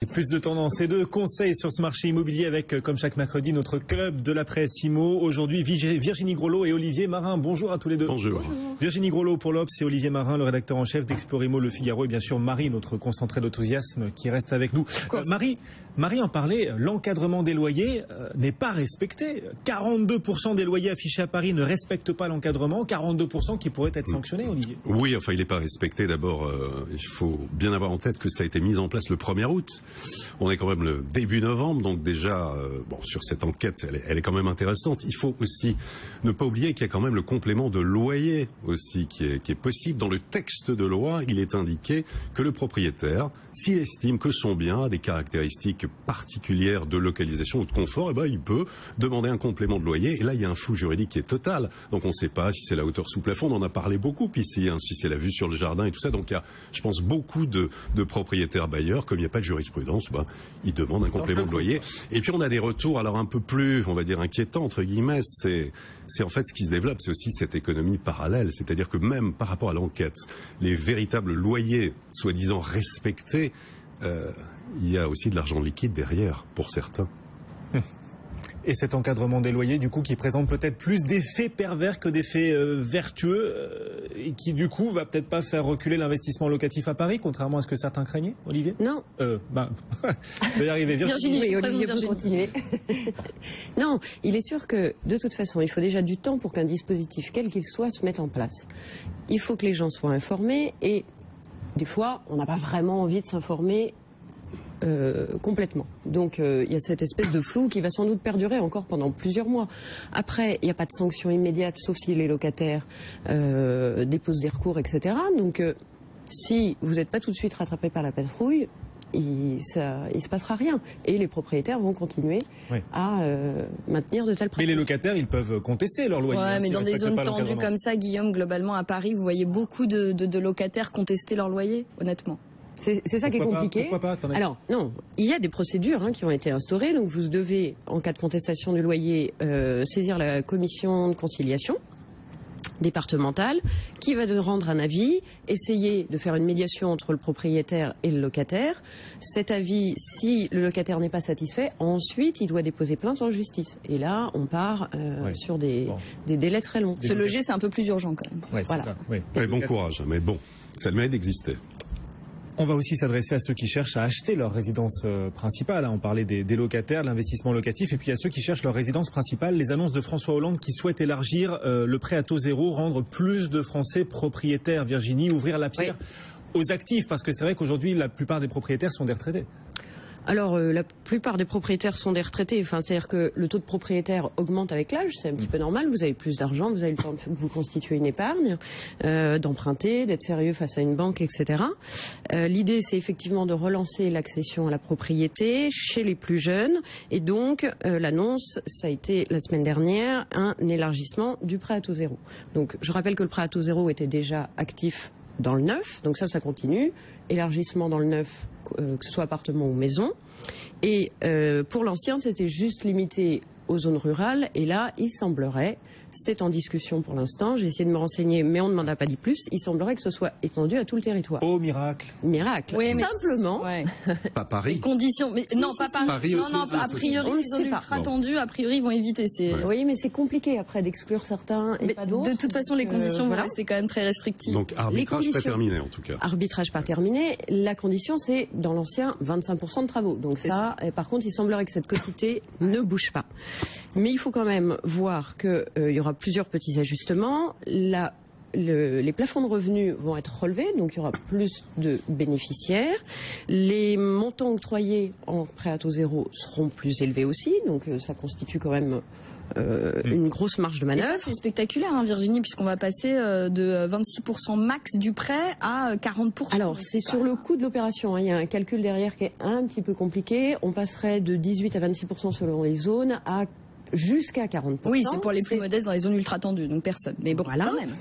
Et plus de tendances et de conseils sur ce marché immobilier avec, comme chaque mercredi, notre club de la presse IMO. Aujourd'hui, Virginie Grolot et Olivier Marin. Bonjour à tous les deux. Bonjour. Virginie Grolot pour l'Obs et Olivier Marin, le rédacteur en chef d'Explorimo Le Figaro. Et bien sûr, Marie, notre concentré d'enthousiasme qui reste avec nous. Marie en parlait, l'encadrement des loyers n'est pas respecté. 42% des loyers affichés à Paris ne respectent pas l'encadrement. 42% qui pourraient être sanctionnés, Olivier. Oui, enfin, il n'est pas respecté. D'abord, il faut bien avoir en tête que ça a été mis en place le 1er août. On est quand même le début novembre, donc déjà, sur cette enquête, elle est quand même intéressante. Il faut aussi ne pas oublier qu'il y a quand même le complément de loyer aussi qui est possible. Dans le texte de loi, il est indiqué que le propriétaire, s'il estime que son bien a des caractéristiques particulières de localisation ou de confort, il peut demander un complément de loyer. Et là, il y a un flou juridique qui est total. Donc on ne sait pas si c'est la hauteur sous plafond, on en a parlé beaucoup ici, si c'est la vue sur le jardin et tout ça. Donc il y a, je pense, beaucoup de propriétaires bailleurs, comme il n'y a pas de jurisprudence, ils demandent un complément de loyer. Et puis on a des retours alors un peu plus, on va dire, inquiétants, entre guillemets. C'est en fait ce qui se développe, c'est aussi cette économie parallèle. C'est-à-dire que même par rapport à l'enquête, les véritables loyers soi-disant respectés, il y a aussi de l'argent liquide derrière, pour certains. Et cet encadrement des loyers, du coup, qui présente peut-être plus d'effets pervers que d'effets vertueux, et qui, du coup, va peut-être pas faire reculer l'investissement locatif à Paris, contrairement à ce que certains craignaient, Olivier? Non. Je vais y arriver. Virginie, oui, Olivier peut continuer. Non, il est sûr que, de toute façon, il faut déjà du temps pour qu'un dispositif, quel qu'il soit, se mette en place. Il faut que les gens soient informés, et des fois, on n'a pas vraiment envie de s'informer complètement. Donc il y a cette espèce de flou qui va sans doute perdurer encore pendant plusieurs mois. Après, il n'y a pas de sanction immédiate, sauf si les locataires déposent des recours, etc. Donc si vous n'êtes pas tout de suite rattrapé par la patrouille, il se passera rien. Et les propriétaires vont continuer à maintenir de telles pratiques. Mais les locataires, ils peuvent contester leur loyer. Ouais, mais dans des zones tendues comme ça, Guillaume, globalement à Paris, vous voyez beaucoup de locataires contester leur loyer, honnêtement. C'est ça qui est compliqué. Pourquoi pas? Alors, non, il y a des procédures qui ont été instaurées. Donc, vous devez, en cas de contestation du loyer, saisir la commission de conciliation départementale qui va rendre un avis, essayer de faire une médiation entre le propriétaire et le locataire. Cet avis, si le locataire n'est pas satisfait, ensuite, il doit déposer plainte en justice. Et là, on part sur des délais très longs. Se loger, c'est un peu plus urgent quand même. Ouais, voilà. C'est ça. Oui. Bon courage, mais bon, ça le mérite d'exister. On va aussi s'adresser à ceux qui cherchent à acheter leur résidence principale. On parlait des locataires, de l'investissement locatif, et puis à ceux qui cherchent leur résidence principale. Les annonces de François Hollande qui souhaite élargir le prêt à taux zéro, rendre plus de Français propriétaires, Virginie, ouvrir la pierre aux actifs, parce que c'est vrai qu'aujourd'hui, la plupart des propriétaires sont des retraités. Alors, la plupart des propriétaires sont des retraités. Enfin, c'est-à-dire que le taux de propriétaire augmente avec l'âge. C'est un petit peu normal. Vous avez plus d'argent, vous avez le temps de vous constituer une épargne, d'emprunter, d'être sérieux face à une banque, etc. L'idée, c'est effectivement de relancer l'accession à la propriété chez les plus jeunes. Et donc, l'annonce, ça a été la semaine dernière, un élargissement du prêt à taux zéro. Donc, je rappelle que le prêt à taux zéro était déjà actif dans le neuf. Donc ça continue. Élargissement dans le neuf, que ce soit appartement ou maison. Et pour l'ancien, c'était juste limité aux zones rurales. Et là, il semblerait, c'est en discussion pour l'instant, j'ai essayé de me renseigner, mais on ne m'en a pas dit plus, il semblerait que ce soit étendu à tout le territoire. Oh, miracle. Miracle. Oui, mais simplement. Pas Paris. Les conditions. Mais non, pas Paris. Non, a priori, les zones ultra tendues, a priori, vont éviter. Oui, mais c'est compliqué après d'exclure certains et pas d'autres. De toute façon, les conditions vont rester quand même très restrictives. Donc arbitrage pas terminé en tout cas. Arbitrage pas terminé. La condition, c'est dans l'ancien 25% de travaux. Donc ça, par contre, il semblerait que cette quotité ne bouge pas. Mais il faut quand même voir qu'il y aura plusieurs petits ajustements. Les plafonds de revenus vont être relevés, donc il y aura plus de bénéficiaires. Les montants octroyés en prêt à taux zéro seront plus élevés aussi, donc ça constitue quand même une grosse marge de manœuvre. Et ça, c'est spectaculaire, Virginie, puisqu'on va passer de 26% max du prêt à 40%. Alors, c'est sur le coût de l'opération. Il y a un calcul derrière qui est un petit peu compliqué. On passerait de 18 à 26% selon les zones à jusqu'à 40%. Oui, c'est pour les plus modestes dans les zones ultra tendues, donc personne. Mais bon, voilà. Quand même.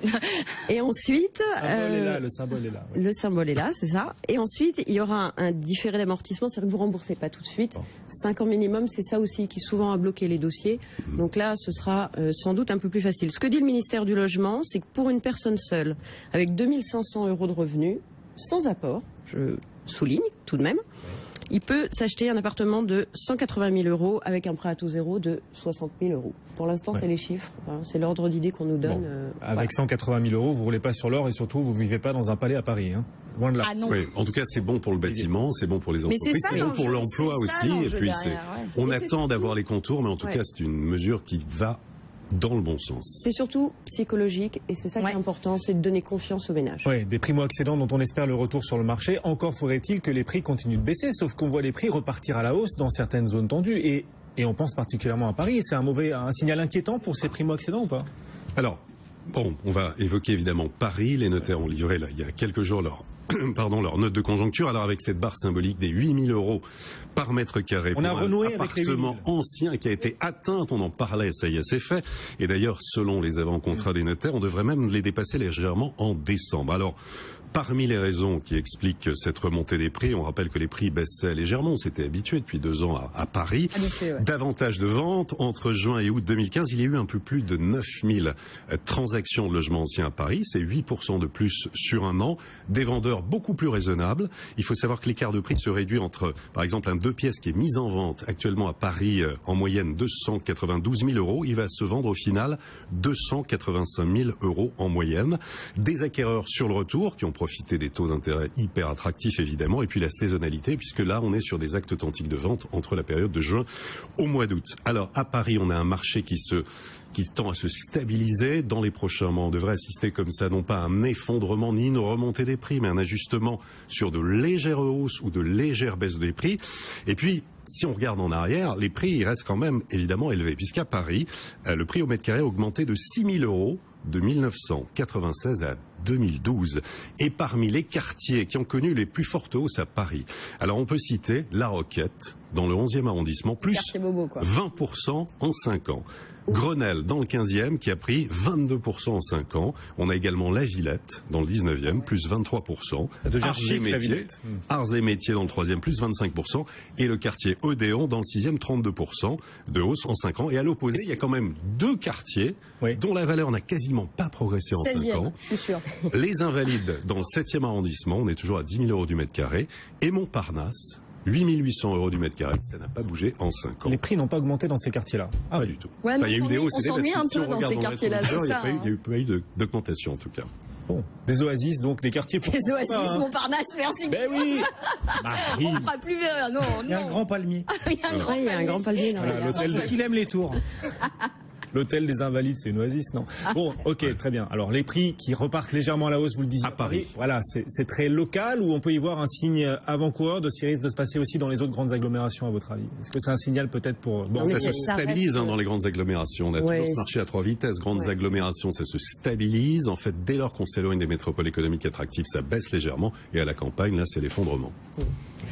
Et ensuite, le symbole est là. Oui. Le symbole est là, c'est ça. Et ensuite, il y aura un différé d'amortissement, c'est-à-dire que vous remboursez pas tout de suite. 5 ans minimum, c'est ça aussi qui souvent a bloqué les dossiers. Donc là, ce sera sans doute un peu plus facile. Ce que dit le ministère du Logement, c'est que pour une personne seule, avec 2500 € de revenus, sans apport, je souligne tout de même, il peut s'acheter un appartement de 180 000 euros avec un prêt à taux zéro de 60 000 euros. Pour l'instant, c'est les chiffres. Hein, c'est l'ordre d'idée qu'on nous donne. Avec 180 000 euros, vous roulez pas sur l'or et surtout, vous vivez pas dans un palais à Paris. Hein. Loin de là. Ah non. Oui, en tout cas, c'est bon pour le bâtiment, c'est bon pour les entreprises, c'est bon pour l'emploi aussi. Et puis, on attend d'avoir les contours, mais en tout cas, c'est une mesure qui va dans le bon sens. C'est surtout psychologique et c'est ça qui est important, c'est de donner confiance aux ménages. Oui, des primo-accédants dont on espère le retour sur le marché. Encore faudrait-il que les prix continuent de baisser, sauf qu'on voit les prix repartir à la hausse dans certaines zones tendues. Et on pense particulièrement à Paris. C'est un signal inquiétant pour ces primo-accédants ou pas? Alors, bon, on va évoquer évidemment Paris. Les notaires ont livré là, il y a quelques jours leur note de conjoncture. Alors avec cette barre symbolique des 8 000 euros par mètre carré pour un appartement ancien qui a été atteint, on en parlait, ça y est, c'est fait. Et d'ailleurs, selon les avant-contrats des notaires, on devrait même les dépasser légèrement en décembre. Alors, parmi les raisons qui expliquent cette remontée des prix, on rappelle que les prix baissaient légèrement. On s'était habitué depuis 2 ans à Paris. Davantage de ventes. Entre juin et août 2015, il y a eu un peu plus de 9 000 transactions de logements anciens à Paris. C'est 8% de plus sur un an. Des vendeurs beaucoup plus raisonnables. Il faut savoir que l'écart de prix se réduit entre, par exemple, un 2 pièces qui est mis en vente actuellement à Paris en moyenne 292 000 euros. Il va se vendre au final 285 000 euros en moyenne. Des acquéreurs sur le retour qui ont profiter des taux d'intérêt hyper attractifs évidemment, et puis la saisonnalité, puisque là on est sur des actes authentiques de vente entre la période de juin au mois d'août. Alors à Paris, on a un marché qui tend à se stabiliser. Dans les prochains mois, on devrait assister comme ça, non pas à un effondrement ni une remontée des prix, mais un ajustement sur de légères hausses ou de légères baisses des prix. Et puis, si on regarde en arrière, les prix ils restent quand même évidemment élevés, puisqu'à Paris, le prix au mètre carré a augmenté de 6 000 euros de 1996 à 2012. Et parmi les quartiers qui ont connu les plus fortes hausses à Paris, alors on peut citer La Roquette, dans le 11e arrondissement, plus 20% en 5 ans. Grenelle, dans le 15e, qui a pris 22% en 5 ans. On a également La Villette, dans le 19e, plus 23%. Arts et métiers, dans le 3e, plus 25%. Et le quartier Odéon, dans le 6e, 32% de hausse en 5 ans. Et à l'opposé, il y a quand même 2 quartiers dont la valeur n'a quasiment pas progressé en 5 ans. Je suis sûr. Les Invalides, dans le 7e arrondissement, on est toujours à 10 000 euros du mètre carré. Et Montparnasse, 8 800 euros du mètre carré, ça n'a pas bougé en 5 ans. Les prix n'ont pas augmenté dans ces quartiers-là? Pas du tout. Ouais, il y a eu des hausses et des baisses. On s'ennuie un peu dans ces quartiers-là, c'est ça. Il n'y a pas eu d'augmentation en tout cas. Bon, des oasis, donc des quartiers pour... Des oasis, Montparnasse, merci. Ben oui. On ne fera plus vers... Non, il y a un grand palmier. Il y a un grand palmier. L'hôtel, qu'il aime les tours. L'hôtel des Invalides, c'est une oasis, non? Bon, ok, très bien. Alors, les prix qui repartent légèrement à la hausse, vous le disiez. À Paris. Voilà, c'est très local, ou on peut y voir un signe avant-coureur de ce qui risque de se passer aussi dans les autres grandes agglomérations, à votre avis? Est-ce que c'est un signal peut-être pour... Bon, ça se stabilise dans les grandes agglomérations. On a toujours ce marché à 3 vitesses. Grandes agglomérations, ça se stabilise. En fait, dès lors qu'on s'éloigne des métropoles économiques attractives, ça baisse légèrement. Et à la campagne, là, c'est l'effondrement.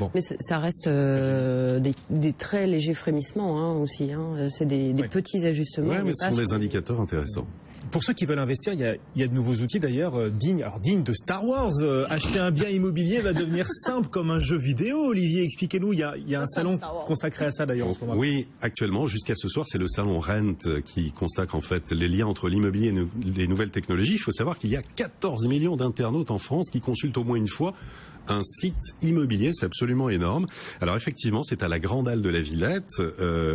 Bon. Mais ça reste des très légers frémissements aussi. Hein. C'est des petits ajustements. Oui, mais ce sont des indicateurs intéressants. Pour ceux qui veulent investir, il y a de nouveaux outils d'ailleurs dignes de Star Wars. Acheter un bien immobilier va devenir simple comme un jeu vidéo. Olivier, expliquez-nous. Il y a un salon consacré à ça d'ailleurs en ce moment. Oui, actuellement, jusqu'à ce soir, c'est le salon Rent qui consacre en fait les liens entre l'immobilier et les nouvelles technologies. Il faut savoir qu'il y a 14 millions d'internautes en France qui consultent au moins une fois un site immobilier, c'est absolument énorme. Alors effectivement, c'est à la Grande Halle de la Villette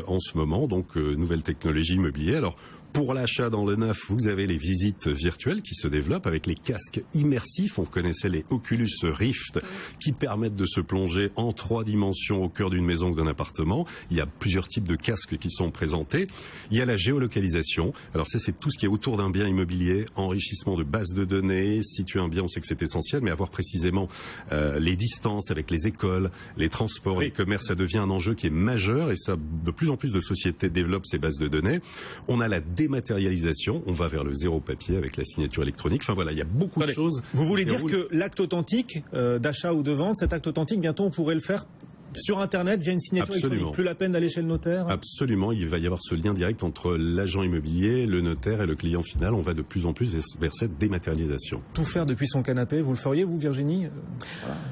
en ce moment, donc nouvelle technologie immobilier. Alors pour l'achat dans le neuf, vous avez les visites virtuelles qui se développent avec les casques immersifs. On connaissait les Oculus Rift qui permettent de se plonger en 3 dimensions au cœur d'une maison ou d'un appartement. Il y a plusieurs types de casques qui sont présentés. Il y a la géolocalisation. Alors ça, c'est tout ce qui est autour d'un bien immobilier, enrichissement de bases de données. Situer un bien, on sait que c'est essentiel, mais avoir précisément les distances avec les écoles, les transports, les commerces, ça devient un enjeu qui est majeur et ça, de plus en plus de sociétés développent ces bases de données. On a la dématérialisation, on va vers le zéro papier avec la signature électronique. Enfin voilà, il y a beaucoup de choses. Vous voulez dire que l'acte authentique d'achat ou de vente, cet acte authentique, bientôt on pourrait le faire sur Internet via une signature électronique? Plus la peine d'aller chez le notaire? Absolument, il va y avoir ce lien direct entre l'agent immobilier, le notaire et le client final. On va de plus en plus vers cette dématérialisation. Tout faire depuis son canapé, vous le feriez vous, Virginie?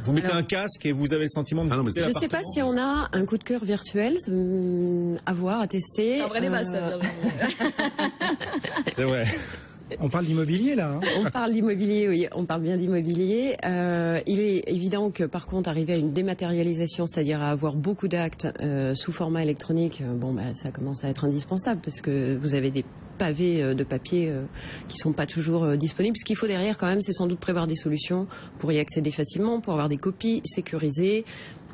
Vous mettez un casque et vous avez le sentiment de... Je ne sais pas si on a un coup de cœur virtuel à voir, à tester. Un vrai débat, ça, Virginie. C'est vrai. On parle d'immobilier là. Hein. On parle d'immobilier, oui, on parle bien d'immobilier. Il est évident que par contre, arriver à une dématérialisation, c'est-à-dire à avoir beaucoup d'actes sous format électronique, ça commence à être indispensable parce que vous avez des pavés de papier qui sont pas toujours disponibles. Ce qu'il faut derrière quand même, c'est sans doute prévoir des solutions pour y accéder facilement, pour avoir des copies sécurisées.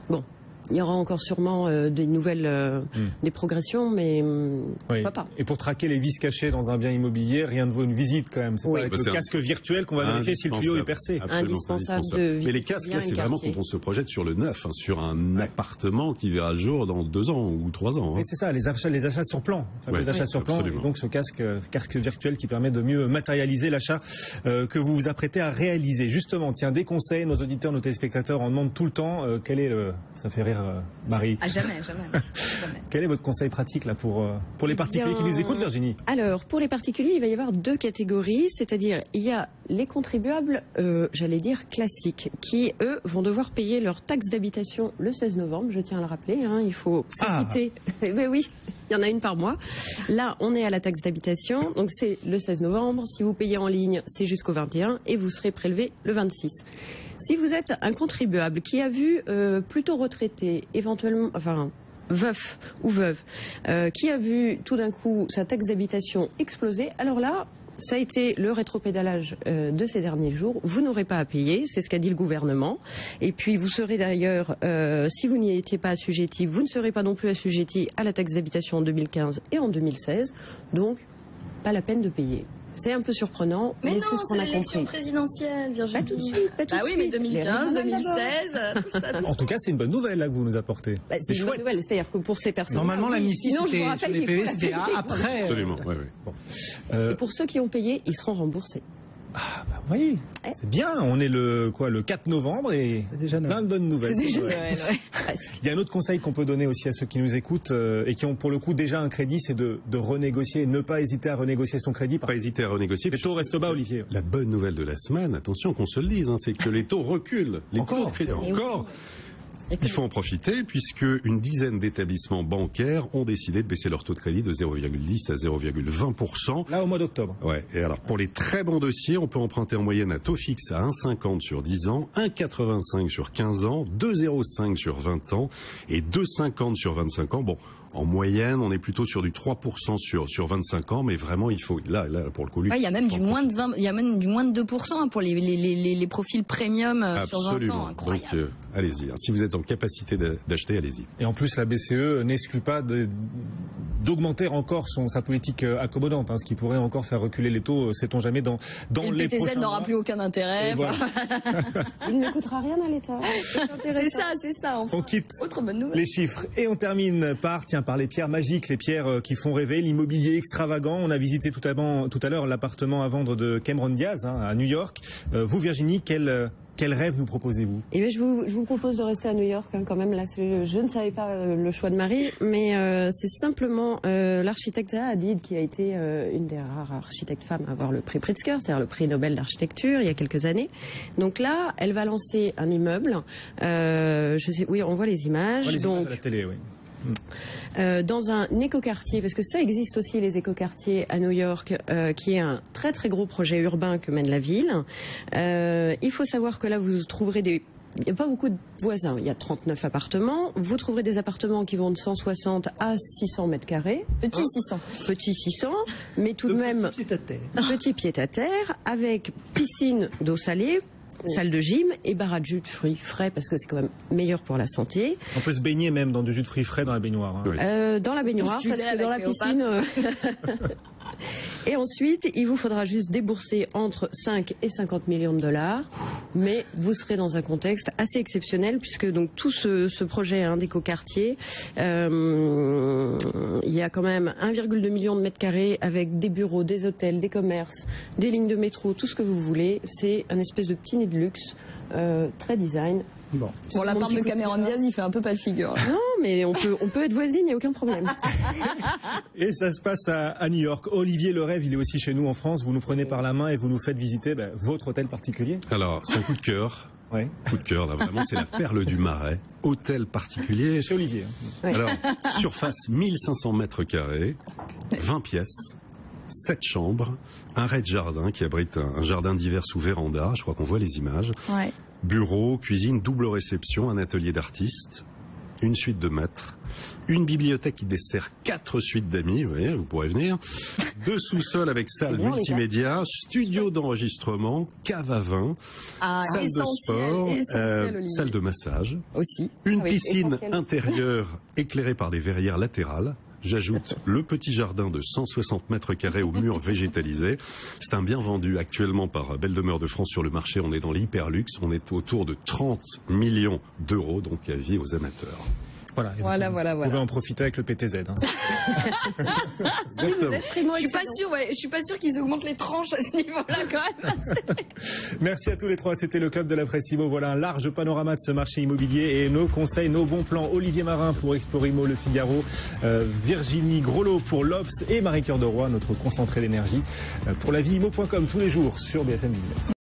Bon. Il y aura encore sûrement des nouvelles, des progressions, mais pourquoi pas. Et pour traquer les vis cachées dans un bien immobilier, rien ne vaut une visite quand même. C'est pas avec le casque virtuel qu'on va vérifier si le tuyau est percé. Indispensable. Mais les casques, là, c'est vraiment quand on se projette sur le neuf, sur un appartement qui verra le jour dans 2 ans ou 3 ans. Oui, c'est ça, les achats sur plan. Les achats sur plan, et donc ce casque virtuel qui permet de mieux matérialiser l'achat que vous vous apprêtez à réaliser. Justement, tiens, des conseils, nos auditeurs, nos téléspectateurs en demandent tout le temps. Quel est ça fait rire Marie. Jamais. Quel est votre conseil pratique là pour les particuliers qui nous écoutent, Virginie? Alors, pour les particuliers, il va y avoir 2 catégories, c'est-à-dire il y a les contribuables, j'allais dire classiques, qui eux vont devoir payer leur taxe d'habitation le 16 novembre. Je tiens à le rappeler, hein, il faut s'acquitter. Mais oui. Il y en a une par mois. Là, on est à la taxe d'habitation, donc c'est le 16 novembre. Si vous payez en ligne, c'est jusqu'au 21 et vous serez prélevé le 26. Si vous êtes un contribuable qui a vu plutôt retraité, éventuellement, veuf ou veuve, qui a vu tout d'un coup sa taxe d'habitation exploser, alors là, ça a été le rétropédalage de ces derniers jours. Vous n'aurez pas à payer, c'est ce qu'a dit le gouvernement. Et puis vous serez d'ailleurs, si vous n'y étiez pas assujetti, vous ne serez pas non plus assujetti à la taxe d'habitation en 2015 et en 2016. Donc, pas la peine de payer. C'est un peu surprenant, mais c'est ce qu'on a compris. L'élection présidentielle, Virginie. Pas tout de suite, pas tout de suite. Oui, mais 2015, 2016, tout ça. En tout cas, c'est une bonne nouvelle là que vous nous apportez. C'est une bonne nouvelle, c'est-à-dire que pour ces personnes. Normalement, l'amnistie, c'était sur les PV, c'était après. Absolument, oui. Et pour ceux qui ont payé, ils seront remboursés. Ah bah oui, c'est bien. On est le 4 novembre et déjà plein de bonnes nouvelles. C'est déjà Noël, Il y a un autre conseil qu'on peut donner aussi à ceux qui nous écoutent et qui ont pour le coup déjà un crédit, c'est de renégocier, ne pas hésiter à renégocier son crédit. Pas hésiter à renégocier. Les taux restent bas, Olivier. La bonne nouvelle de la semaine, attention qu'on se le dise, c'est que les taux reculent. Les taux de crédit encore. Il faut en profiter puisque une dizaine d'établissements bancaires ont décidé de baisser leur taux de crédit de 0,10 à 0,20%. Là, au mois d'octobre. Ouais. Et alors, pour les très bons dossiers, on peut emprunter en moyenne à taux fixe à 1,50 sur 10 ans, 1,85 sur 15 ans, 2,05 sur 20 ans et 2,50 sur 25 ans. Bon. En moyenne, on est plutôt sur du 3% sur 25 ans, mais vraiment, il faut, là, pour le coup, il y a même du moins de 20, il y a même du moins de 2% pour les profils premium sur 20 ans. Incroyable. Donc, allez-y. Si vous êtes en capacité d'acheter, allez-y. Et en plus, la BCE n'exclut pas d'augmenter encore sa politique accommodante, ce qui pourrait encore faire reculer les taux, sait-on jamais, dans les prochains mois. Le PTZ n'aura plus aucun intérêt. Voilà. Il ne coûtera rien à l'État. C'est ça. Enfin, on quitte autre bonne nouvelle. Les chiffres et on termine par les pierres magiques, les pierres qui font rêver, l'immobilier extravagant. On a visité tout à l'heure l'appartement à vendre de Cameron Diaz à New York. Vous, Virginie, quel rêve nous proposez-vous? Eh bien, je vous propose de rester à New York quand même. Là, je ne savais pas le choix de Marie, mais c'est simplement l'architecte Zaha Hadid qui a été une des rares architectes femmes à avoir le prix Pritzker, c'est-à-dire le prix Nobel d'architecture, il y a quelques années. Donc là, elle va lancer un immeuble. On voit les images. On voit les images à la télé, oui. Dans un écoquartier, parce que ça existe aussi les écoquartiers à New York, qui est un très très gros projet urbain que mène la ville. Il faut savoir que là vous trouverez il n'y a pas beaucoup de voisins, il y a 39 appartements. Vous trouverez des appartements qui vont de 160 à 600 mètres carrés. Petit 600, mais tout de même petit pied-à-terre, avec piscine d'eau salée, salle de gym et bar à jus de fruits frais parce que c'est quand même meilleur pour la santé. On peut se baigner même dans du jus de fruits frais dans la baignoire. Oui. Dans la baignoire, parce que dans la piscine... Et ensuite, il vous faudra juste débourser entre 5 et 50 millions de dollars, mais vous serez dans un contexte assez exceptionnel puisque donc tout ce projet d'écoquartier, il y a quand même 1,2 million de mètres carrés avec des bureaux, des hôtels, des commerces, des lignes de métro, tout ce que vous voulez. C'est un espèce de petit nid de luxe, très design. Bon, la part de Cameron Diaz, il fait un peu pas de figure. Non, mais on peut être voisine, il n'y a aucun problème. Et ça se passe à New York. Olivier Le Rêve, il est aussi chez nous en France. Vous nous prenez par la main et vous nous faites visiter votre hôtel particulier. Alors, c'est un coup de cœur. Ouais. Coup de cœur, là, vraiment, c'est la perle du Marais. Hôtel particulier. Chez Olivier. Alors, surface 1500 mètres carrés, 20 pièces. 7 chambres, un rez-de-jardin qui abrite un jardin d'hiver sous véranda, je crois qu'on voit les images. Ouais. Bureau, cuisine, double réception, un atelier d'artiste, une suite de maîtres, une bibliothèque qui dessert 4 suites d'amis, vous voyez, vous pourrez venir, 2 sous-sols avec salle multimédia, studio d'enregistrement, cave à vin, salle de sport, salle de massage, aussi, une piscine intérieure éclairée par des verrières latérales. J'ajoute le petit jardin de 160 mètres carrés aux murs végétalisés. C'est un bien vendu actuellement par Belle Demeure de France sur le marché. On est dans l'hyperluxe. On est autour de 30 millions d'euros, donc avis aux amateurs. Voilà. Vous pouvez en profiter avec le PTZ. Hein. Je suis pas sûr qu'ils augmentent les tranches à ce niveau-là quand même. Merci à tous les trois. C'était le Club de la Presse Imo. Voilà un large panorama de ce marché immobilier et nos conseils, nos bons plans. Olivier Marin pour Explorer Imo, Le Figaro, Virginie Groslo pour l'Obs et Marie-Cœur de Roy, notre concentré d'énergie pour la vie imo.com tous les jours sur BFM Business.